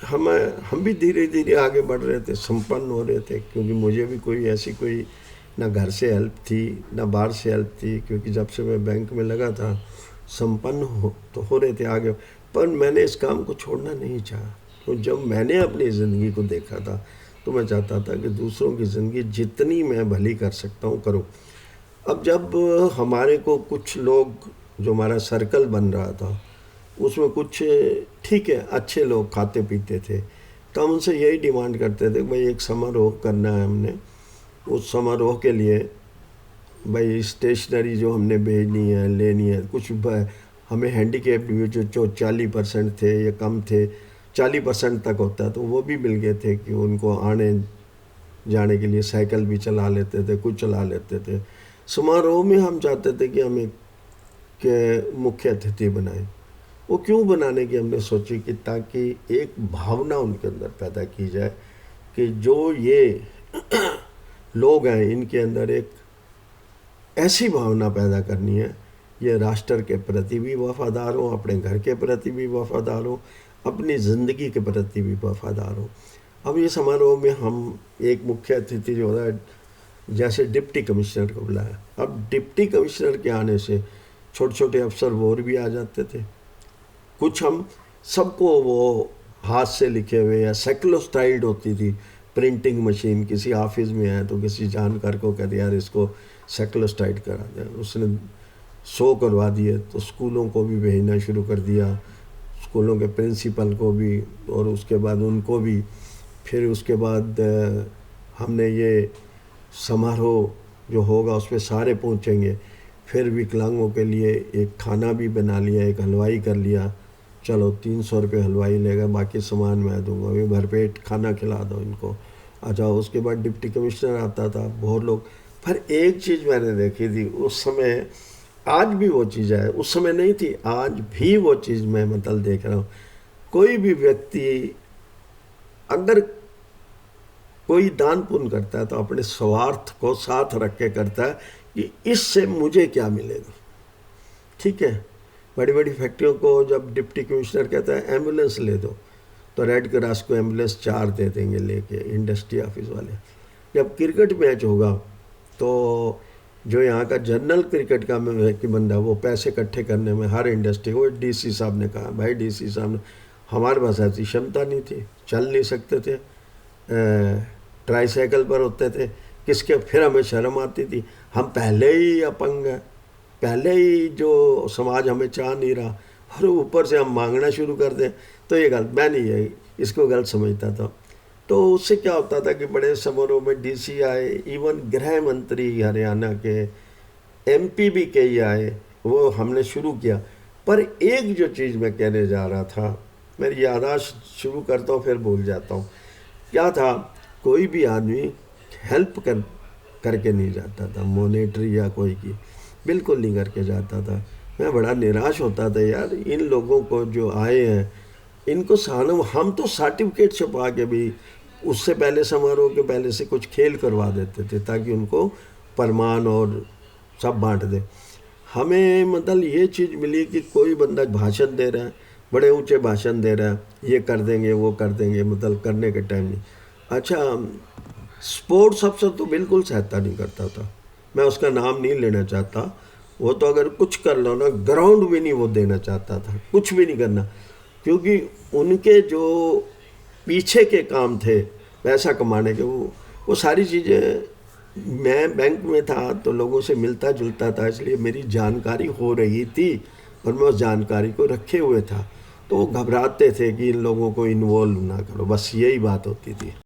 हम भी धीरे धीरे आगे बढ़ रहे थे, संपन्न हो रहे थे, क्योंकि मुझे भी कोई ना घर से हेल्प थी ना बाहर से हेल्प थी, क्योंकि जब से मैं बैंक में लगा था संपन्न हो रहे थे आगे। पर मैंने इस काम को छोड़ना नहीं चाहा। तो जब मैंने अपनी ज़िंदगी को देखा था तो मैं चाहता था कि दूसरों की ज़िंदगी जितनी मैं भली कर सकता हूँ करूँ। अब जब हमारे को कुछ लोग, जो हमारा सर्कल बन रहा था, उसमें कुछ ठीक है अच्छे लोग खाते पीते थे, तो हम उनसे यही डिमांड करते थे कि भाई एक समारोह करना है हमने, उस समारोह के लिए भाई स्टेशनरी जो हमने भेजनी है लेनी है, कुछ हमें हैंडीकेप भी जो 40% थे या कम थे, 40% तक होता है, तो वो भी मिल गए थे कि उनको आने जाने के लिए साइकिल भी चला लेते थे, कुछ चला लेते थे। समारोह में हम चाहते थे कि हम एक के मुख्य अतिथि बनाएं। वो क्यों बनाने की हमने सोची कि ताकि एक भावना उनके अंदर पैदा की जाए कि जो ये लोग हैं इनके अंदर एक ऐसी भावना पैदा करनी है, ये राष्ट्र के प्रति भी वफादार हो, अपने घर के प्रति भी वफादार हो, अपनी ज़िंदगी के प्रति भी वफादार हो। अब ये समारोह में हम एक मुख्य अतिथि जो होता है, जैसे डिप्टी कमिश्नर को बुलाया। अब डिप्टी कमिश्नर के आने से छोटे छोटे अफसर वो और भी आ जाते थे। कुछ हम सबको वो हाथ से लिखे हुए या सेक्लोस्टाइल्ड होती थी प्रिंटिंग मशीन, किसी ऑफिस में है तो किसी जानकार को कहते यार इसको सेक्लोस्टाइड करा दे, उसने 100 करवा दिए। तो स्कूलों को भी भेजना शुरू कर दिया, स्कूलों के प्रिंसिपल को भी, और उसके बाद उनको भी। फिर उसके बाद हमने ये समारोह जो होगा उसमें सारे पहुंचेंगे। फिर विकलांगों के लिए एक खाना भी बना लिया, एक हलवाई कर लिया। चलो 300 रुपये हलवाई लेगा, बाकी सामान मैं दूंगा, ये भरपेट खाना खिला दो इनको। अच्छा, उसके बाद डिप्टी कमिश्नर आता था, बहुत लोग। पर एक चीज़ मैंने देखी थी उस समय, आज भी वो चीज़ है, उस समय नहीं थी, आज भी वो चीज़ मैं मतलब देख रहा हूँ। कोई भी व्यक्ति अगर कोई दान पुण्य करता है तो अपने स्वार्थ को साथ रख के करता है कि इससे मुझे क्या मिलेगा। ठीक है, बड़ी बड़ी फैक्ट्रियों को जब डिप्टी कमिश्नर कहता है एम्बुलेंस ले दो, तो रेड क्रॉस को एम्बुलेंस 4 दे देंगे लेके इंडस्ट्री ऑफिस वाले। जब क्रिकेट मैच होगा तो जो यहाँ का जनरल क्रिकेट का कि बंदा, वो पैसे इकट्ठे करने में हर इंडस्ट्री को, डीसी साहब ने कहा भाई, डीसी साहब ने, हमारे पास ऐसी क्षमता नहीं थी, चल नहीं सकते थे, ट्राईसाइकिल पर होते थे, किसके, फिर हमें शर्म आती थी, हम पहले ही अपंग हैं, पहले ही जो समाज हमें चाह नहीं रहा, और ऊपर से हम मांगना शुरू कर दें। तो ये गलत, मैं नहीं है इसको गलत समझता था। तो उससे क्या होता था कि बड़े समारोह में डीसी आए, इवन गृह मंत्री हरियाणा के, एमपी भी कई आए, वो हमने शुरू किया। पर एक जो चीज़ मैं कहने जा रहा था, मेरी याददाश्त शुरू करता हूँ फिर भूल जाता हूँ, क्या था, कोई भी आदमी हेल्प करके नहीं जाता था, मॉनेटरी या कोई की, बिल्कुल नहीं करके जाता था। मैं बड़ा निराश होता था यार, इन लोगों को जो आए हैं इनको सालों, हम तो सर्टिफिकेट छपा के भी उससे पहले, समारोह के पहले से कुछ खेल करवा देते थे ताकि उनको प्रमाण और सब बांट दे। हमें मतलब ये चीज़ मिली कि कोई बंदा भाषण दे रहा है, बड़े ऊंचे भाषण दे रहा है, ये कर देंगे वो कर देंगे, मतलब करने के टाइम नहीं। अच्छा, स्पोर्ट्स अफसर तो बिल्कुल सहायता नहीं करता था, मैं उसका नाम नहीं लेना चाहता। वो तो अगर कुछ कर लो ना, ग्राउंड भी नहीं वो देना चाहता था, कुछ भी नहीं करना, क्योंकि उनके जो पीछे के काम थे पैसा कमाने के, वो सारी चीज़ें, मैं बैंक में था तो लोगों से मिलता जुलता था, इसलिए मेरी जानकारी हो रही थी और मैं उस जानकारी को रखे हुए था। तो वो घबराते थे कि इन लोगों को इन्वॉल्व ना करो, बस यही बात होती थी।